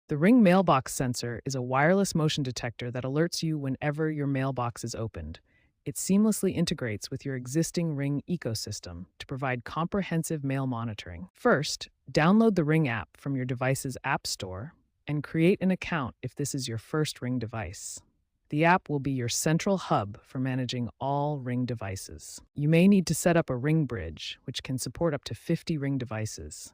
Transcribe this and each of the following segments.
The Ring Mailbox sensor is a wireless motion detector that alerts you whenever your mailbox is opened. It seamlessly integrates with your existing Ring ecosystem to provide comprehensive mail monitoring. First, download the Ring app from your device's App Store and create an account if this is your first Ring device. The app will be your central hub for managing all Ring devices. You may need to set up a Ring bridge, which can support up to 50 Ring devices.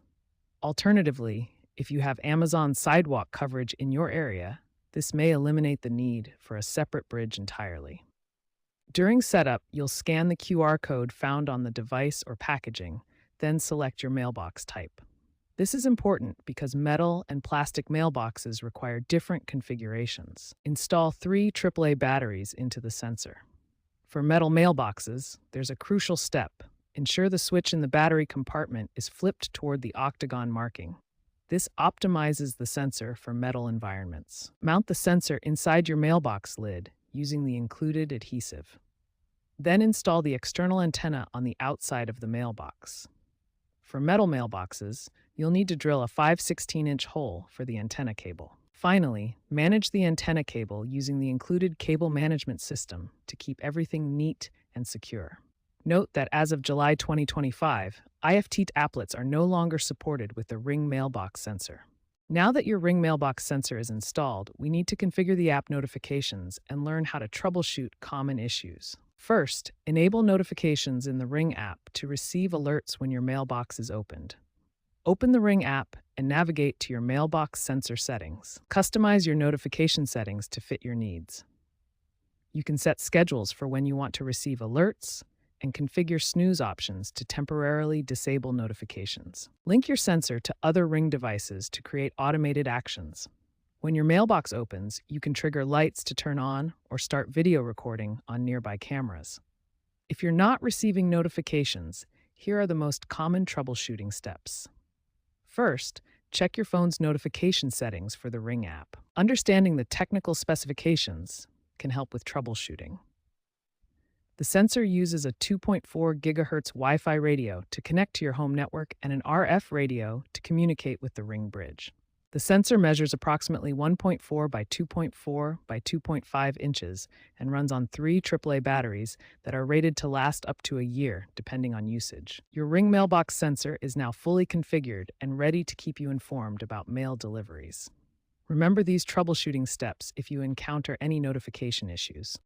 Alternatively, if you have Amazon Sidewalk coverage in your area, this may eliminate the need for a separate bridge entirely. During setup, you'll scan the QR code found on the device or packaging, then select your mailbox type. This is important because metal and plastic mailboxes require different configurations. Install 3 AAA batteries into the sensor. For metal mailboxes, there's a crucial step. Ensure the switch in the battery compartment is flipped toward the octagon marking. This optimizes the sensor for metal environments. Mount the sensor inside your mailbox lid using the included adhesive. Then install the external antenna on the outside of the mailbox. For metal mailboxes, you'll need to drill a 5/16-inch hole for the antenna cable. Finally, manage the antenna cable using the included cable management system to keep everything neat and secure. Note that as of July 2025, IFT applets are no longer supported with the Ring Mailbox sensor. Now that your Ring Mailbox sensor is installed, we need to configure the app notifications and learn how to troubleshoot common issues. First, enable notifications in the Ring app to receive alerts when your mailbox is opened. Open the Ring app and navigate to your mailbox sensor settings. Customize your notification settings to fit your needs. You can set schedules for when you want to receive alerts and configure snooze options to temporarily disable notifications. Link your sensor to other Ring devices to create automated actions. When your mailbox opens, you can trigger lights to turn on or start video recording on nearby cameras. If you're not receiving notifications, here are the most common troubleshooting steps. First, check your phone's notification settings for the Ring app. Understanding the technical specifications can help with troubleshooting. The sensor uses a 2.4 GHz Wi-Fi radio to connect to your home network and an RF radio to communicate with the Ring bridge. The sensor measures approximately 1.4 by 2.4 by 2.5 inches and runs on 3 AAA batteries that are rated to last up to a year, depending on usage. Your Ring Mailbox sensor is now fully configured and ready to keep you informed about mail deliveries. Remember these troubleshooting steps if you encounter any notification issues.